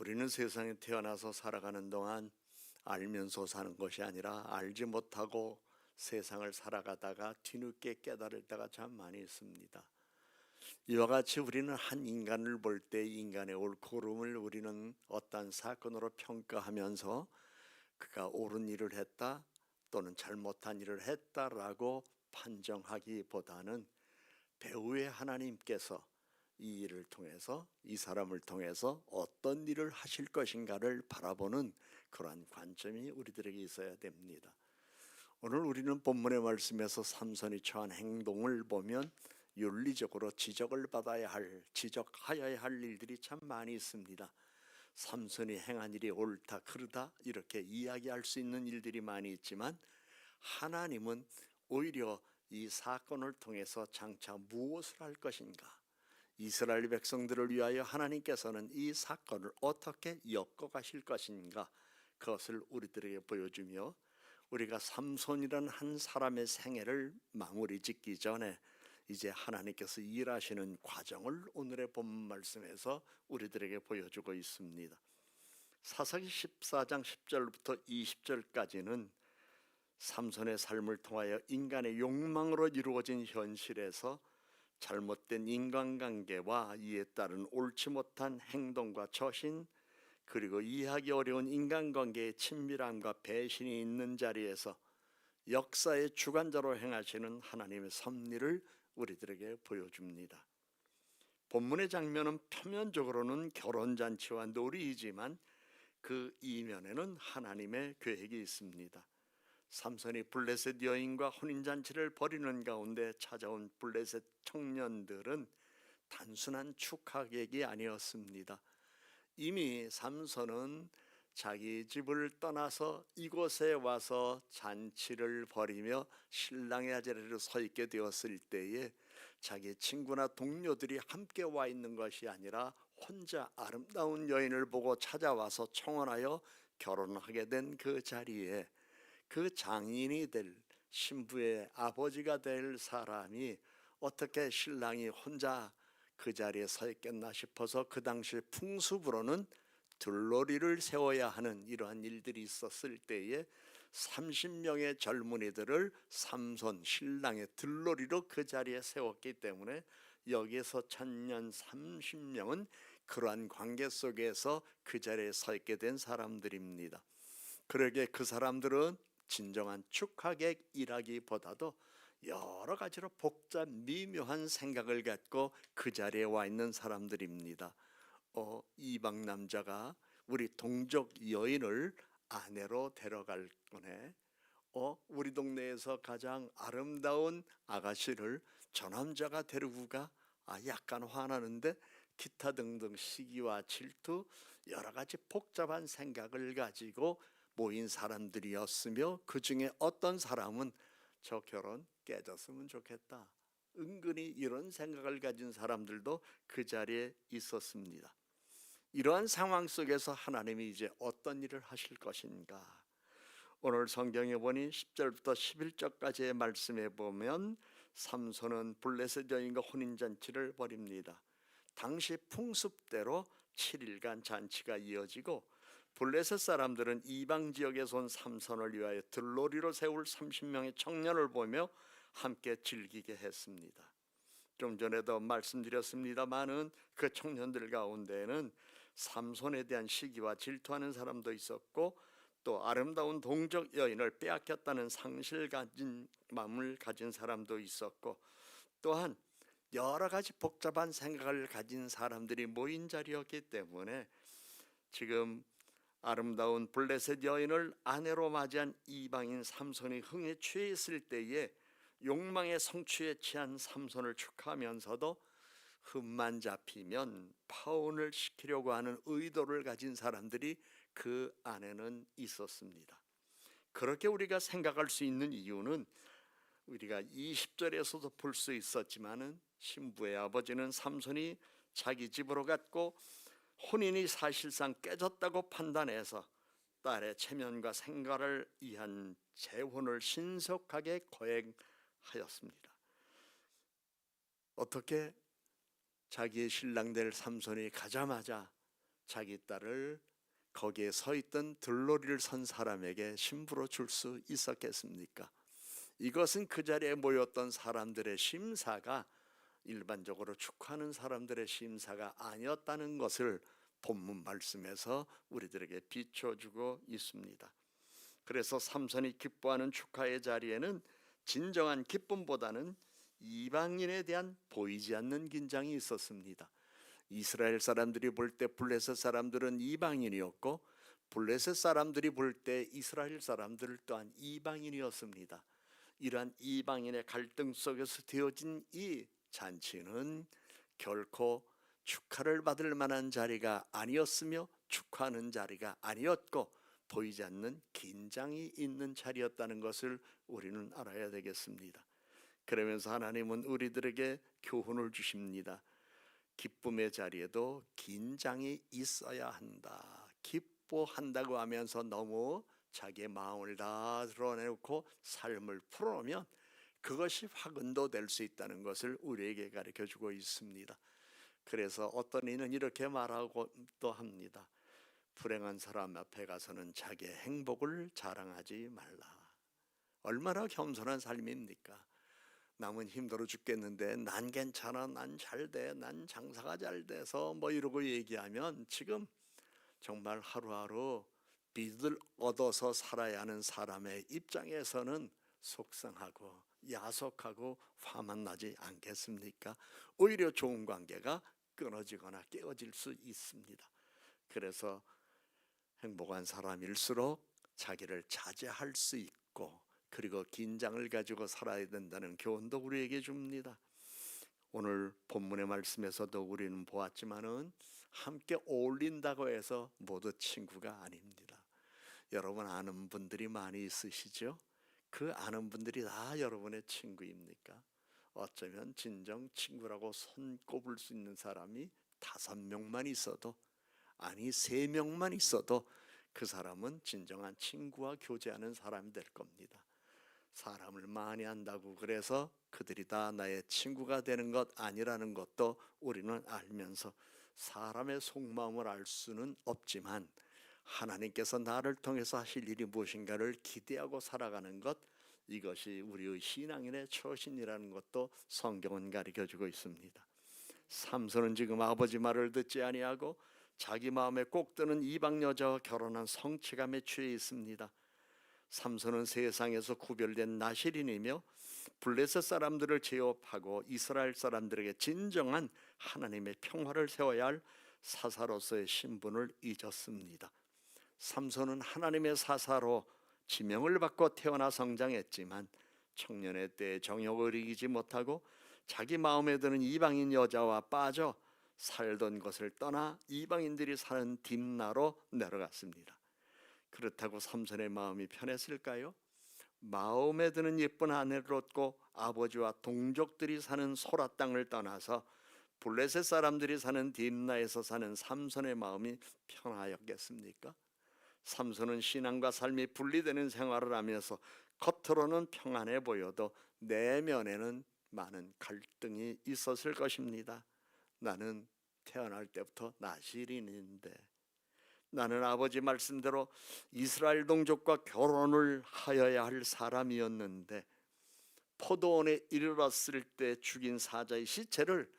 우리는 세상에 태어나서 살아가는 동안 알면서 사는 것이 아니라 알지 못하고 세상을 살아가다가 뒤늦게 깨달을 때가 참 많이 있습니다. 이와 같이 우리는 한 인간을 볼 때 인간의 옳고 그름을 우리는 어떤 사건으로 평가하면서 그가 옳은 일을 했다 또는 잘못한 일을 했다라고 판정하기보다는 배후의 하나님께서 이 일을 통해서, 이 사람을 통해서 어떤 일을 하실 것인가를 바라보는 그러한 관점이 우리들에게 있어야 됩니다. 오늘 우리는 본문의 말씀에서 삼손이 처한 행동을 보면 윤리적으로 지적하여야 할 일들이 참 많이 있습니다. 삼손이 행한 일이 옳다 그르다 이렇게 이야기할 수 있는 일들이 많이 있지만, 하나님은 오히려 이 사건을 통해서 장차 무엇을 할 것인가, 이스라엘 백성들을 위하여 하나님께서는 이 사건을 어떻게 엮어가실 것인가, 그것을 우리들에게 보여주며, 우리가 삼손이라는 한 사람의 생애를 마무리 짓기 전에 이제 하나님께서 일하시는 과정을 오늘의 본문 말씀에서 우리들에게 보여주고 있습니다. 사사기 14장 10절부터 20절까지는 삼손의 삶을 통하여 인간의 욕망으로 이루어진 현실에서 잘못된 인간관계와 이에 따른 옳지 못한 행동과 처신, 그리고 이해하기 어려운 인간관계의 친밀함과 배신이 있는 자리에서 역사의 주관자로 행하시는 하나님의 섭리를 우리들에게 보여줍니다. 본문의 장면은 표면적으로는 결혼잔치와 놀이이지만 그 이면에는 하나님의 계획이 있습니다. 삼손이 블레셋 여인과 혼인잔치를 벌이는 가운데 찾아온 블레셋 청년들은 단순한 축하객이 아니었습니다. 이미 삼손은 자기 집을 떠나서 이곳에 와서 잔치를 벌이며 신랑의 자리에 서 있게 되었을 때에 자기 친구나 동료들이 함께 와 있는 것이 아니라 혼자 아름다운 여인을 보고 찾아와서 청혼하여 결혼하게 된 그 자리에 그 장인이 될, 신부의 아버지가 될 사람이 어떻게 신랑이 혼자 그 자리에 서 있겠나 싶어서 그 당시 풍습으로는 들러리를 세워야 하는 이러한 일들이 있었을 때에 30명의 젊은이들을 삼손 신랑의 들러리로 그 자리에 세웠기 때문에 여기에서 청년 30명은 그러한 관계 속에서 그 자리에 서 있게 된 사람들입니다. 그러게 그 사람들은 진정한 축하객이라기보다도 여러 가지로 복잡 미묘한 생각을 갖고 그 자리에 와 있는 사람들입니다. 이방 남자가 우리 동족 여인을 아내로 데려갈 거네. 우리 동네에서 가장 아름다운 아가씨를 저 남자가 데리고 가? 약간 화나는데, 기타 등등 시기와 질투, 여러 가지 복잡한 생각을 가지고 모인 사람들이었으며, 그 중에 어떤 사람은 저 결혼 깨졌으면 좋겠다, 은근히 이런 생각을 가진 사람들도 그 자리에 있었습니다. 이러한 상황 속에서 하나님이 이제 어떤 일을 하실 것인가, 오늘 성경에 보니 10절부터 11절까지의 말씀에 보면 삼손은 블레셋 여인과 혼인잔치를 벌입니다. 당시 풍습대로 7일간 잔치가 이어지고, 블레셋 사람들은 이방 지역에서 온 삼손을 위하여 들러리로 세울 30명의 청년을 보며 함께 즐기게 했습니다. 좀 전에도 말씀드렸습니다마는 그 청년들 가운데는 삼손에 대한 시기와 질투하는 사람도 있었고, 또 아름다운 동족 여인을 빼앗겼다는 상실 가진 마음을 가진 사람도 있었고, 또한 여러 가지 복잡한 생각을 가진 사람들이 모인 자리였기 때문에 지금 아름다운 블레셋 여인을 아내로 맞이한 이방인 삼손이 흥에 취해 있을 때에 욕망의 성취에 취한 삼손을 축하하면서도 흠만 잡히면 파혼을 시키려고 하는 의도를 가진 사람들이 그 안에는 있었습니다. 그렇게 우리가 생각할 수 있는 이유는 우리가 20절에서도 볼 수 있었지만은, 신부의 아버지는 삼손이 자기 집으로 갔고 혼인이 사실상 깨졌다고 판단해서 딸의 체면과 생가를 위한 재혼을 신속하게 거행하였습니다. 어떻게 자기의 신랑 될 삼손이 가자마자 자기 딸을 거기에 서 있던 들러리를 선 사람에게 신부로 줄 수 있었겠습니까? 이것은 그 자리에 모였던 사람들의 심사가 일반적으로 축하하는 사람들의 심사가 아니었다는 것을 본문 말씀에서 우리들에게 비춰주고 있습니다. 그래서 삼손이 기뻐하는 축하의 자리에는 진정한 기쁨보다는 이방인에 대한 보이지 않는 긴장이 있었습니다. 이스라엘 사람들이 볼 때 블레셋 사람들은 이방인이었고, 블레셋 사람들이 볼 때 이스라엘 사람들 또한 이방인이었습니다. 이러한 이방인의 갈등 속에서 되어진 이 잔치는 결코 축하를 받을 만한 자리가 아니었으며 축하하는 자리가 아니었고, 보이지 않는 긴장이 있는 자리였다는 것을 우리는 알아야 되겠습니다. 그러면서 하나님은 우리들에게 교훈을 주십니다. 기쁨의 자리에도 긴장이 있어야 한다. 기뻐한다고 하면서 너무 자기의 마음을 다 드러내놓고 삶을 풀어놓으면 그것이 화근도 될 수 있다는 것을 우리에게 가르쳐주고 있습니다. 그래서 어떤 이는 이렇게 말하고 또 합니다. 불행한 사람 앞에 가서는 자기의 행복을 자랑하지 말라. 얼마나 겸손한 삶입니까? 남은 힘들어 죽겠는데 난 괜찮아, 난 잘 돼, 난 장사가 잘 돼서 뭐 이러고 얘기하면 지금 정말 하루하루 빚을 얻어서 살아야 하는 사람의 입장에서는 속상하고 야속하고 화만 나지 않겠습니까? 오히려 좋은 관계가 끊어지거나 깨어질 수 있습니다. 그래서 행복한 사람일수록 자기를 자제할 수 있고, 그리고 긴장을 가지고 살아야 된다는 교훈도 우리에게 줍니다. 오늘 본문의 말씀에서도 우리는 보았지만은 함께 어울린다고 해서 모두 친구가 아닙니다. 여러분 아는 분들이 많이 있으시죠? 그 아는 분들이 다 여러분의 친구입니까? 어쩌면 진정 친구라고 손꼽을 수 있는 사람이 5명만 있어도, 아니 3명만 있어도 그 사람은 진정한 친구와 교제하는 사람이 될 겁니다. 사람을 많이 안다고 그래서 그들이 다 나의 친구가 되는 것 아니라는 것도 우리는 알면서, 사람의 속마음을 알 수는 없지만 하나님께서 나를 통해서 하실 일이 무엇인가를 기대하고 살아가는 것, 이것이 우리의 신앙인의 처신이라는 것도 성경은 가르쳐주고 있습니다. 삼손은 지금 아버지 말을 듣지 아니하고 자기 마음에 꼭 드는 이방 여자와 결혼한 성취감에 취해 있습니다. 삼손은 세상에서 구별된 나실인이며 블레셋 사람들을 제압하고 이스라엘 사람들에게 진정한 하나님의 평화를 세워야 할 사사로서의 신분을 잊었습니다. 삼손은 하나님의 사사로 지명을 받고 태어나 성장했지만 청년의 때에 정욕을 이기지 못하고 자기 마음에 드는 이방인 여자와 빠져 살던 것을 떠나 이방인들이 사는 딥나로 내려갔습니다. 그렇다고 삼손의 마음이 편했을까요? 마음에 드는 예쁜 아내를 얻고 아버지와 동족들이 사는 소라 땅을 떠나서 블레셋 사람들이 사는 딥나에서 사는 삼손의 마음이 편하였겠습니까? 삼손은 신앙과 삶이 분리되는 생활을 하면서 겉으로는 평안해 보여도 내면에는 많은 갈등이 있었을 것입니다. 나는 태어날 때부터 나실인인데, 나는 아버지 말씀대로 이스라엘 동족과 결혼을 하여야 할 사람이었는데, 포도원에 이르렀을 때 죽인 사자의 시체를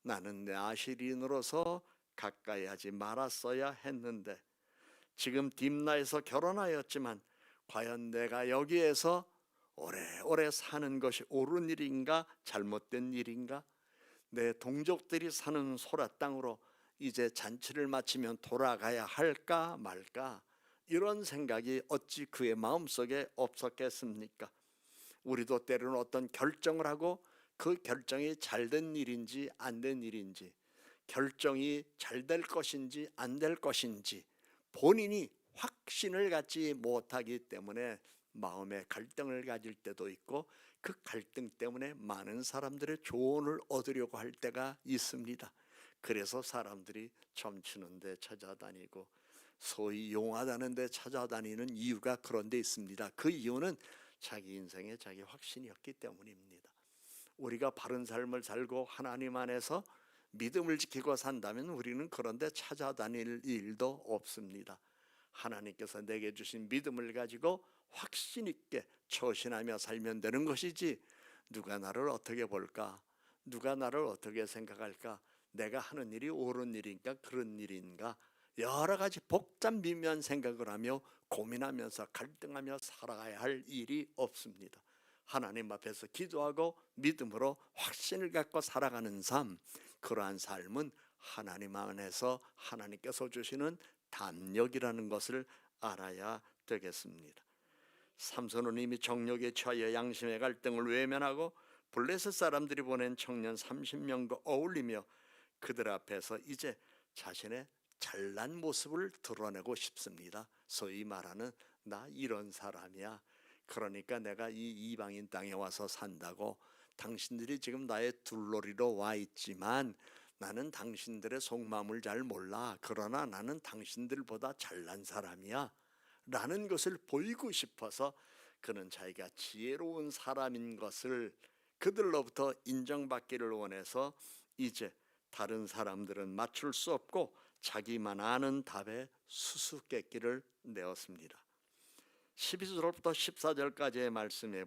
나는 나실인으로서 가까이 하지 말았어야 했는데, 지금 딥나에서 결혼하였지만 과연 내가 여기에서 오래오래 사는 것이 옳은 일인가 잘못된 일인가? 내 동족들이 사는 소라 땅으로 이제 잔치를 마치면 돌아가야 할까 말까, 이런 생각이 어찌 그의 마음속에 없었겠습니까? 우리도 때로는 어떤 결정을 하고 그 결정이 잘된 일인지 안 된 일인지, 결정이 잘 될 것인지 안 될 것인지 본인이 확신을 갖지 못하기 때문에 마음의 갈등을 가질 때도 있고, 그 갈등 때문에 많은 사람들의 조언을 얻으려고 할 때가 있습니다. 그래서 사람들이 점치는 데 찾아다니고 소위 용하다는 데 찾아다니는 이유가 그런 데 있습니다. 그 이유는 자기 인생에 자기 확신이었기 때문입니다. 우리가 바른 삶을 살고 하나님 안에서 믿음을 지키고 산다면 우리는 그런데 찾아다닐 일도 없습니다. 하나님께서 내게 주신 믿음을 가지고 확신 있게 처신하며 살면 되는 것이지, 누가 나를 어떻게 볼까, 누가 나를 어떻게 생각할까, 내가 하는 일이 옳은 일인가 그런 일인가, 여러 가지 복잡 미묘한 생각을 하며 고민하면서 갈등하며 살아가야 할 일이 없습니다. 하나님 앞에서 기도하고 믿음으로 확신을 갖고 살아가는 삶, 그러한 삶은 하나님 안에서 하나님께서 주시는 담력이라는 것을 알아야 되겠습니다. 삼손은 이미 정욕에 처하여 양심의 갈등을 외면하고 블레셋 사람들이 보낸 청년 30명과 어울리며 그들 앞에서 이제 자신의 잘난 모습을 드러내고 싶습니다. 소위 말하는 나 이런 사람이야, 그러니까 내가 이 이방인 땅에 와서 산다고, 당신들이 지금 나의 둘러리로 와 있지만 나는 당신들의 속마음을 잘 몰라, 그러나 나는 당신들보다 잘난 사람이야 라는 것을 보이고 싶어서 그는 자기가 지혜로운 사람인 것을 그들로부터 인정받기를 원해서 이제 다른 사람들은 맞출 수 없고 자기만 아는 답에 수수께끼를 내었습니다. 12절부터 14절까지의 말씀에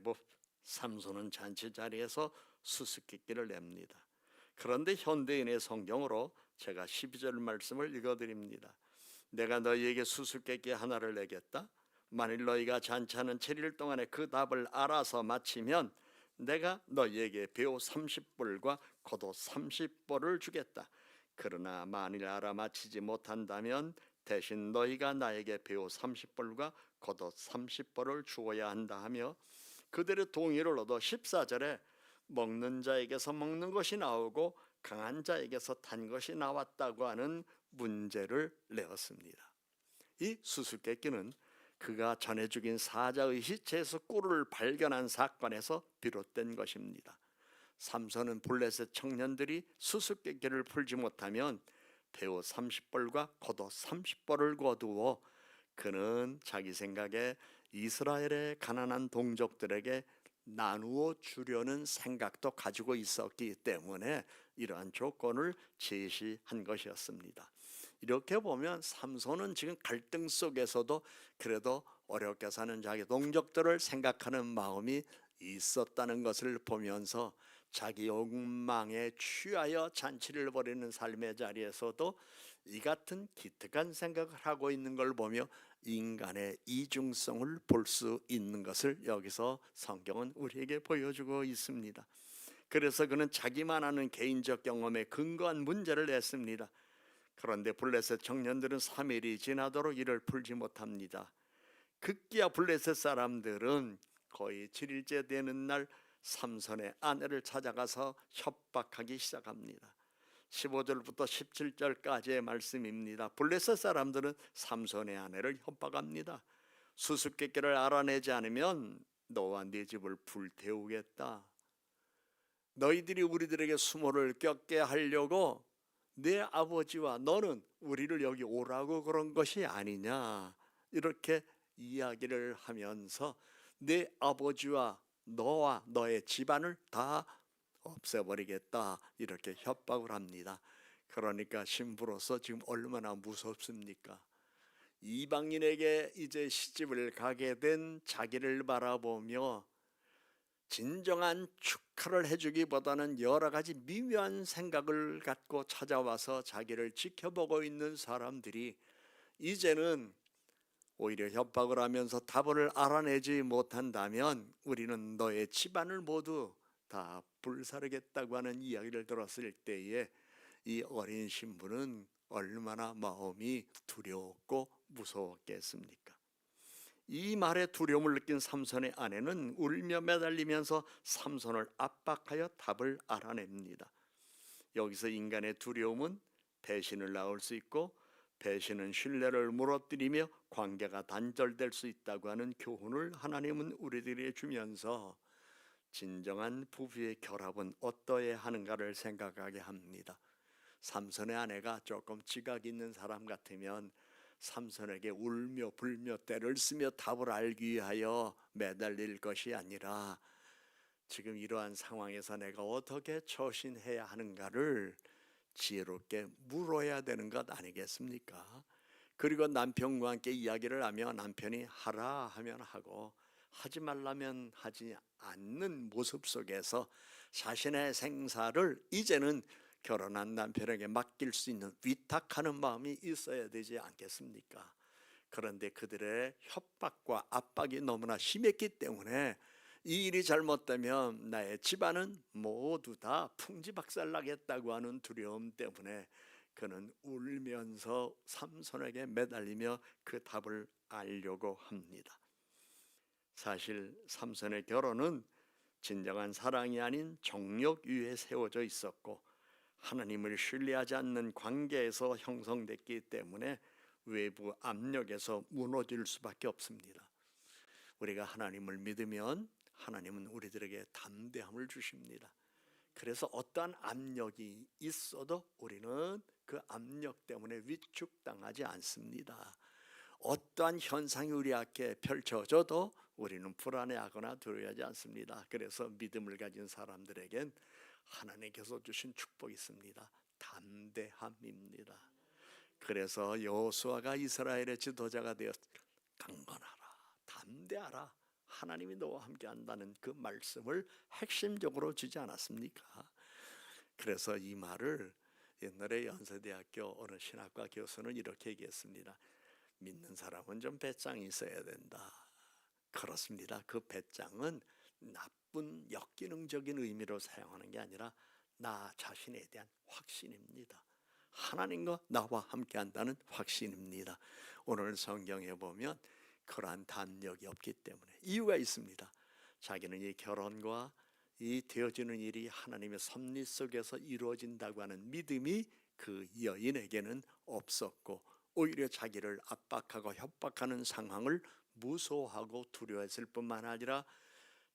삼손은 잔치 자리에서 수수께끼를 냅니다. 그런데 현대인의 성경으로 제가 12절 말씀을 읽어드립니다. 내가 너희에게 수수께끼 하나를 내겠다. 만일 너희가 잔치하는 7일 동안에 그 답을 알아서 마치면 내가 너희에게 배우 30벌과 겉옷 30벌을 주겠다. 그러나 만일 알아맞히지 못한다면 대신 너희가 나에게 배우 30벌과 겉옷 30벌을 주어야 한다 하며 그들의 동의를 얻어 14절에 먹는 자에게서 먹는 것이 나오고 강한 자에게서 탄 것이 나왔다고 하는 문제를 내었습니다. 이 수수께끼는 그가 전에 죽인 사자의 시체에서 꿀을 발견한 사건에서 비롯된 것입니다. 삼손은 블레셋 청년들이 수수께끼를 풀지 못하면 배우 30벌과 겉옷 30벌을 거두어 그는 자기 생각에 이스라엘의 가난한 동족들에게 나누어 주려는 생각도 가지고 있었기 때문에 이러한 조건을 제시한 것이었습니다. 이렇게 보면 삼손은 지금 갈등 속에서도 그래도 어렵게 사는 자기 동족들을 생각하는 마음이 있었다는 것을 보면서 자기 욕망에 취하여 잔치를 벌이는 삶의 자리에서도 이 같은 기특한 생각을 하고 있는 걸 보며 인간의 이중성을 볼 수 있는 것을 여기서 성경은 우리에게 보여주고 있습니다. 그래서 그는 자기만 아는 개인적 경험에 근거한 문제를 냈습니다. 그런데 블레셋 청년들은 3일이 지나도록 이를 풀지 못합니다. 급기야 블레셋 사람들은 거의 7일째 되는 날 삼손의 아내를 찾아가서 협박하기 시작합니다. 15절부터 17절까지의 말씀입니다. 블레셋 사람들은 삼손의 아내를 협박합니다. 수수께끼를 알아내지 않으면 너와 네 집을 불태우겠다. 너희들이 우리들에게 수모를 겪게 하려고 내 아버지와 너는 우리를 여기 오라고 그런 것이 아니냐, 이렇게 이야기를 하면서 내 아버지와 너와 너의 집안을 다 없애버리겠다, 이렇게 협박을 합니다. 그러니까 신부로서 지금 얼마나 무섭습니까? 이방인에게 이제 시집을 가게 된 자기를 바라보며 진정한 축하를 해주기보다는 여러 가지 미묘한 생각을 갖고 찾아와서 자기를 지켜보고 있는 사람들이 이제는 오히려 협박을 하면서 답을 알아내지 못한다면 우리는 너의 집안을 모두 다 불사르겠다고 하는 이야기를 들었을 때에 이 어린 신부는 얼마나 마음이 두려웠고 무서웠겠습니까? 이 말에 두려움을 느낀 삼손의 아내는 울며 매달리면서 삼손을 압박하여 답을 알아냅니다. 여기서 인간의 두려움은 배신을 낳을 수 있고 배신은 신뢰를 무너뜨리며 관계가 단절될 수 있다고 하는 교훈을 하나님은 우리들에게 주면서 진정한 부부의 결합은 어떠해야 하는가를 생각하게 합니다. 삼손의 아내가 조금 지각 있는 사람 같으면 삼손에게 울며 불며 때를 쓰며 답을 알기 위하여 매달릴 것이 아니라 지금 이러한 상황에서 내가 어떻게 처신해야 하는가를 지혜롭게 물어야 되는 것 아니겠습니까? 그리고 남편과 함께 이야기를 하며 남편이 하라 하면 하고 하지 말라면 하지 않는 모습 속에서 자신의 생사를 이제는 결혼한 남편에게 맡길 수 있는 위탁하는 마음이 있어야 되지 않겠습니까? 그런데 그들의 협박과 압박이 너무나 심했기 때문에 이 일이 잘못되면 나의 집안은 모두 다 풍지박살나겠다고 하는 두려움 때문에 그는 울면서 삼손에게 매달리며 그 답을 알려고 합니다. 사실 삼손의 결혼은 진정한 사랑이 아닌 정욕 위에 세워져 있었고 하나님을 신뢰하지 않는 관계에서 형성됐기 때문에 외부 압력에서 무너질 수밖에 없습니다. 우리가 하나님을 믿으면 하나님은 우리들에게 담대함을 주십니다. 그래서 어떠한 압력이 있어도 우리는 그 압력 때문에 위축당하지 않습니다. 어떠한 현상이 우리 앞에 펼쳐져도 우리는 불안해하거나 두려워하지 않습니다. 그래서 믿음을 가진 사람들에겐 하나님께서 주신 축복이 있습니다. 담대함입니다. 그래서 여호수아가 이스라엘의 지도자가 되어 강건하라, 담대하라, 하나님이 너와 함께 한다는 그 말씀을 핵심적으로 주지 않았습니까? 그래서 이 말을 옛날에 연세대학교 어느 신학과 교수는 이렇게 얘기했습니다. 믿는 사람은 좀 배짱이 있어야 된다. 그렇습니다. 그 배짱은 나쁜 역기능적인 의미로 사용하는 게 아니라 나 자신에 대한 확신입니다. 하나님과 나와 함께 한다는 확신입니다. 오늘 성경에 보면 그러한 담력이 없기 때문에 이유가 있습니다. 자기는 이 결혼과 이 되어지는 일이 하나님의 섭리 속에서 이루어진다고 하는 믿음이 그 여인에게는 없었고 오히려 자기를 압박하고 협박하는 상황을 무서워하고 두려워했을 뿐만 아니라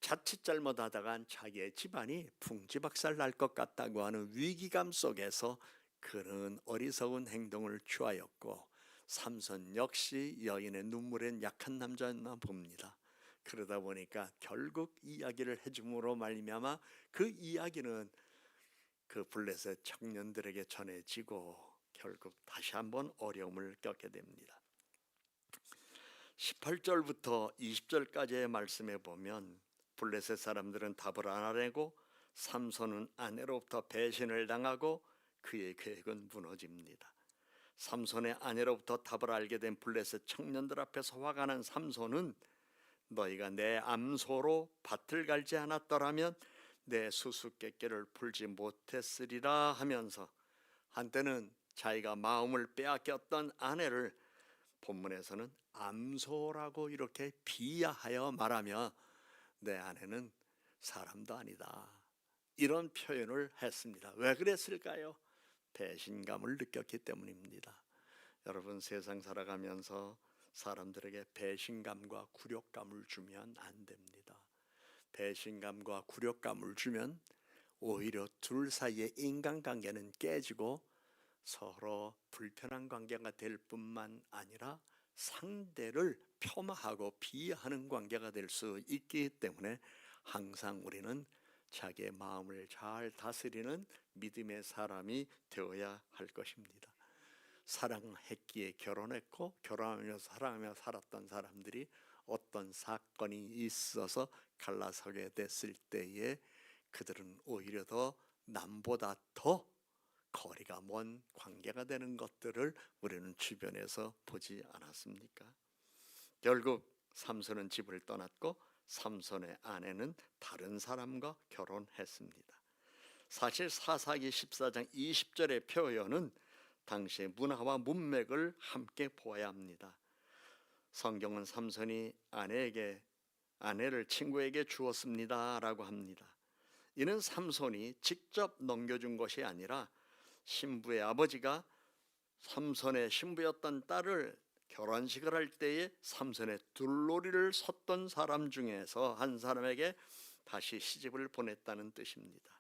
자칫 잘못하다간 자기의 집안이 풍지박살 날 것 같다고 하는 위기감 속에서 그는 어리석은 행동을 취하였고 삼손 역시 여인의 눈물엔 약한 남자였나 봅니다. 그러다 보니까 결국 이야기를 해줌으로 말미암아 그 이야기는 그 블레셋 청년들에게 전해지고 결국 다시 한번 어려움을 겪게 됩니다. 18절부터 20절까지의 말씀에 보면 블레셋 사람들은 답을 안 하려고 삼손은 아내로부터 배신을 당하고 그의 계획은 무너집니다. 삼손의 아내로부터 답을 알게 된 블레셋 청년들 앞에서 화가 난 삼손은 너희가 내 암소로 밭을 갈지 않았더라면 내 수수께끼를 풀지 못했으리라 하면서 한때는 자기가 마음을 빼앗겼던 아내를 본문에서는 암소라고 이렇게 비하하여 말하며 내 아내는 사람도 아니다 이런 표현을 했습니다. 왜 그랬을까요? 배신감을 느꼈기 때문입니다. 여러분 세상 살아가면서 사람들에게 배신감과 굴욕감을 주면 안 됩니다. 배신감과 굴욕감을 주면 오히려 둘 사이의 인간관계는 깨지고 서로 불편한 관계가 될 뿐만 아니라 상대를 폄하하고 비하하는 관계가 될 수 있기 때문에 항상 우리는 자기의 마음을 잘 다스리는 믿음의 사람이 되어야 할 것입니다. 사랑했기에 결혼했고 결혼하며 사랑하며 살았던 사람들이 어떤 사건이 있어서 갈라서게 됐을 때에 그들은 오히려 더 남보다 더 거리가 먼 관계가 되는 것들을 우리는 주변에서 보지 않았습니까? 결국 삼손은 집을 떠났고 삼손의 아내는 다른 사람과 결혼했습니다. 사실 사사기 14장 20절의 표현은 당시의 문화와 문맥을 함께 보아야 합니다. 성경은 삼손이 아내를 친구에게 주었습니다 라고 합니다. 이는 삼손이 직접 넘겨준 것이 아니라 신부의 아버지가 삼손의 신부였던 딸을 결혼식을 할 때에 삼손의 둘놀이를 섰던 사람 중에서 한 사람에게 다시 시집을 보냈다는 뜻입니다.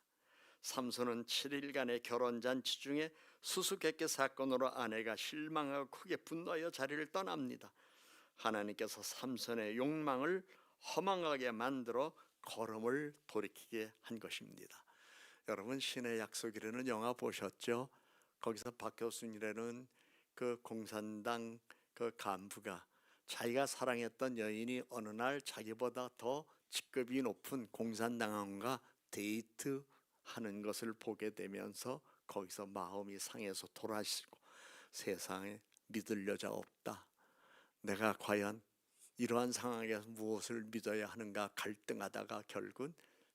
삼손은 7일간의 결혼잔치 중에 수수께끼 사건으로 아내가 실망하고 크게 분노하여 자리를 떠납니다. 하나님께서 삼손의 욕망을 허망하게 만들어 걸음을 돌이키게 한 것입니다. 여러분 신의 약속이라는 영화 보셨죠? 거기서 박 교수님이라는 그 공산당 그 간부가 자기가 사랑했던 여인이 어느 날 자기보다 더 직급이 높은 공산당원과 데이트하는 것을 보게 되면서 거기서 마음이 상해서 돌아가시고, 세상에 믿을 여자 없다, 내가 과연 이러한 상황에서 무엇을 믿어야 하는가 갈등하다가 결국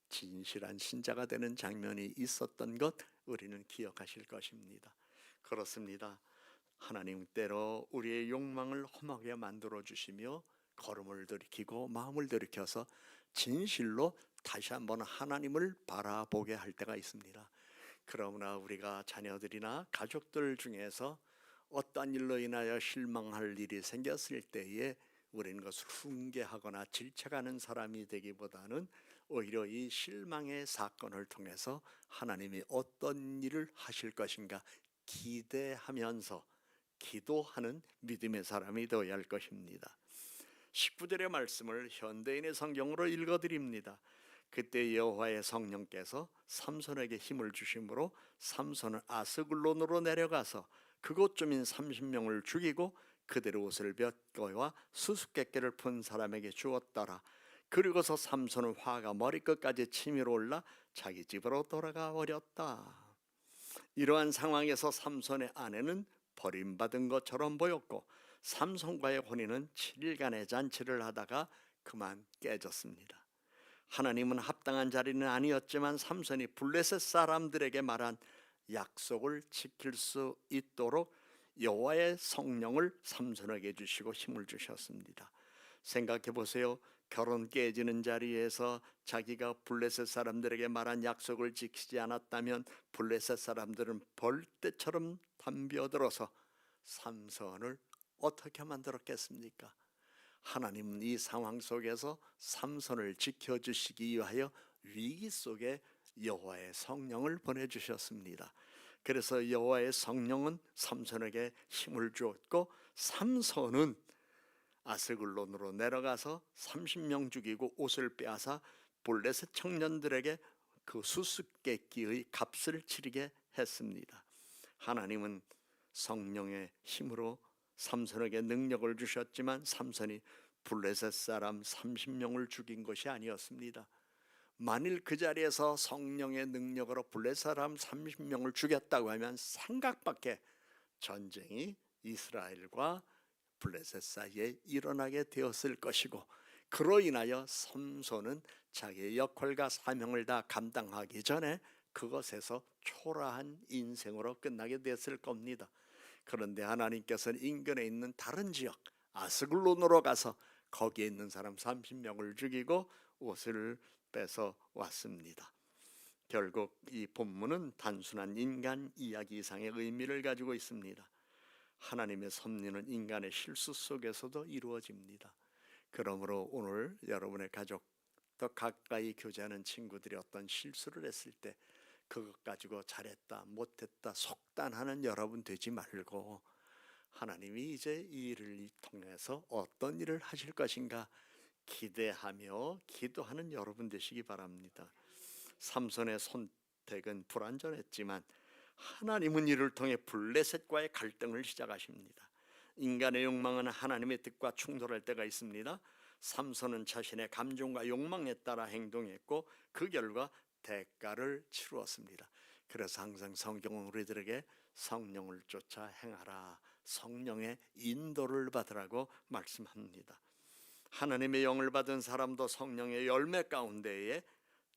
진실한 신자가 되는 장면이 있었던 것 우리는 기억하실 것입니다. 그렇습니다. 하나님 때로 우리의 욕망을 험하게 만들어 주시며 걸음을 돌이키고 마음을 돌이켜서 진실로 다시 한번 하나님을 바라보게 할 때가 있습니다. 그러나 우리가 자녀들이나 가족들 중에서 어떠한 일로 인하여 실망할 일이 생겼을 때에 우리는 그것을 훈계하거나 질책하는 사람이 되기보다는 오히려 이 실망의 사건을 통해서 하나님이 어떤 일을 하실 것인가 기대하면서 기도하는 믿음의 사람이 되어야 할 것입니다. 19절의 말씀을 현대인의 성경으로 읽어드립니다. 그때 여호와의 성령께서 삼손에게 힘을 주심으로 삼손은 아스글론으로 내려가서 그곳 주민 30명을 죽이고 그들의 옷을 벗겨와 수수께끼를 푼 사람에게 주었더라. 그리고서 삼손은 화가 머리끝까지 치밀어 올라 자기 집으로 돌아가 버렸다. 이러한 상황에서 삼손의 아내는 버림받은 것처럼 보였고 삼손과의 혼인은 7일간의 잔치를 하다가 그만 깨졌습니다. 하나님은 합당한 자리는 아니었지만 삼손이 블레셋 사람들에게 말한 약속을 지킬 수 있도록 여호와의 성령을 삼손에게 주시고 힘을 주셨습니다. 생각해 보세요. 결혼 깨지는 자리에서 자기가 블레셋 사람들에게 말한 약속을 지키지 않았다면 블레셋 사람들은 벌떼처럼 덤벼들어서 삼손을 어떻게 만들었겠습니까? 하나님은 이 상황 속에서 삼손을 지켜주시기 위하여 위기 속에 여호와의 성령을 보내주셨습니다. 그래서 여호와의 성령은 삼손에게 힘을 주었고 삼손은 아스글론으로 내려가서 30명 죽이고 옷을 빼앗아 블레셋 청년들에게 그 수수께끼의 값을 치르게 했습니다. 하나님은 성령의 힘으로 삼손에게 능력을 주셨지만 삼손이 블레셋 사람 30명을 죽인 것이 아니었습니다. 만일 그 자리에서 성령의 능력으로 블레셋 사람 30명을 죽였다고 하면 생각밖에 전쟁이 이스라엘과 블레셋 사이에 일어나게 되었을 것이고, 그로 인하여 삼손은 자기의 역할과 사명을 다 감당하기 전에 그것에서 초라한 인생으로 끝나게 됐을 겁니다. 그런데 하나님께서는 인근에 있는 다른 지역 아스글론으로 가서 거기에 있는 사람 30명을 죽이고 옷을 뺏어 왔습니다. 결국 이 본문은 단순한 인간 이야기 이상의 의미를 가지고 있습니다. 하나님의 섭리는 인간의 실수 속에서도 이루어집니다. 그러므로 오늘 여러분의 가족, 더 가까이 교제하는 친구들이 어떤 실수를 했을 때 그것 가지고 잘했다 못했다 속단하는 여러분 되지 말고, 하나님이 이제 이 일을 통해서 어떤 일을 하실 것인가 기대하며 기도하는 여러분 되시기 바랍니다. 삼손의 선택은 불완전했지만 하나님은 이를 통해 블레셋과의 갈등을 시작하십니다. 인간의 욕망은 하나님의 뜻과 충돌할 때가 있습니다. 삼손은 자신의 감정과 욕망에 따라 행동했고 그 결과 대가를 치루었습니다. 그래서 항상 성경은 우리들에게 성령을 쫓아 행하라, 성령의 인도를 받으라고 말씀합니다. 하나님의 영을 받은 사람도 성령의 열매 가운데에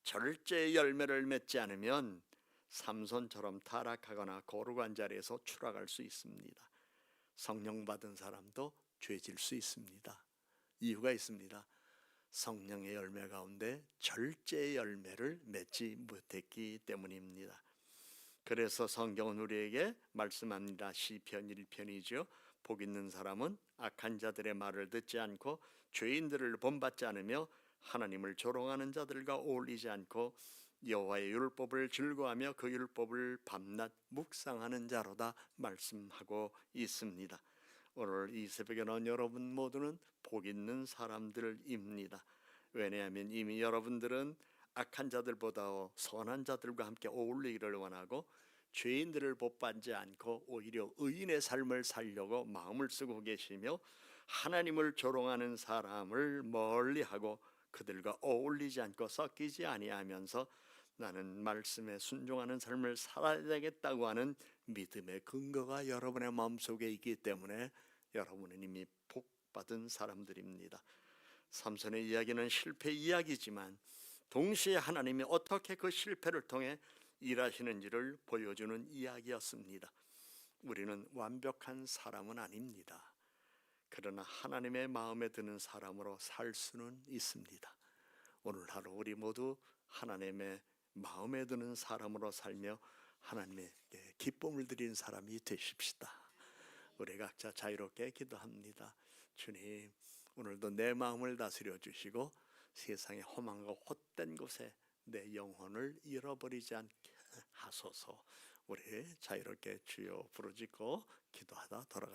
절제의 열매를 맺지 않으면 삼손처럼 타락하거나 거룩한 자리에서 추락할 수 있습니다. 성령 받은 사람도 죄질 수 있습니다. 이유가 있습니다. 성령의 열매 가운데 절제의 열매를 맺지 못했기 때문입니다. 그래서 성경은 우리에게 말씀합니다. 시편 1편이죠. 복 있는 사람은 악한 자들의 말을 듣지 않고 죄인들을 본받지 않으며 하나님을 조롱하는 자들과 어울리지 않고 여호와의 율법을 즐거워하며 그 율법을 밤낮 묵상하는 자로다 말씀하고 있습니다. 오늘 이 새벽에는 여러분 모두는 복 있는 사람들입니다. 왜냐하면 이미 여러분들은 악한 자들보다 선한 자들과 함께 어울리기를 원하고 죄인들을 복받지 않고 오히려 의인의 삶을 살려고 마음을 쓰고 계시며 하나님을 조롱하는 사람을 멀리하고 그들과 어울리지 않고 섞이지 아니하면서 나는 말씀에 순종하는 삶을 살아야 되겠다고 하는 믿음의 근거가 여러분의 마음속에 있기 때문에 여러분은 이미 복받은 사람들입니다. 삼손의 이야기는 실패 이야기지만 동시에 하나님이 어떻게 그 실패를 통해 일하시는지를 보여주는 이야기였습니다. 우리는 완벽한 사람은 아닙니다. 그러나 하나님의 마음에 드는 사람으로 살 수는 있습니다. 오늘 하루 우리 모두 하나님의 마음에 드는 사람으로 살며 하나님께 기쁨을 드리는 사람이 되십시다. 우리 각자 자유롭게 기도합니다. 주님, 오늘도 내 마음을 다스려 주시고 세상의 험한과 헛된 곳에 내 영혼을 잃어버리지 않게 하소서. 우리 자유롭게 주여 부르짖고 기도하다 돌아가십시다.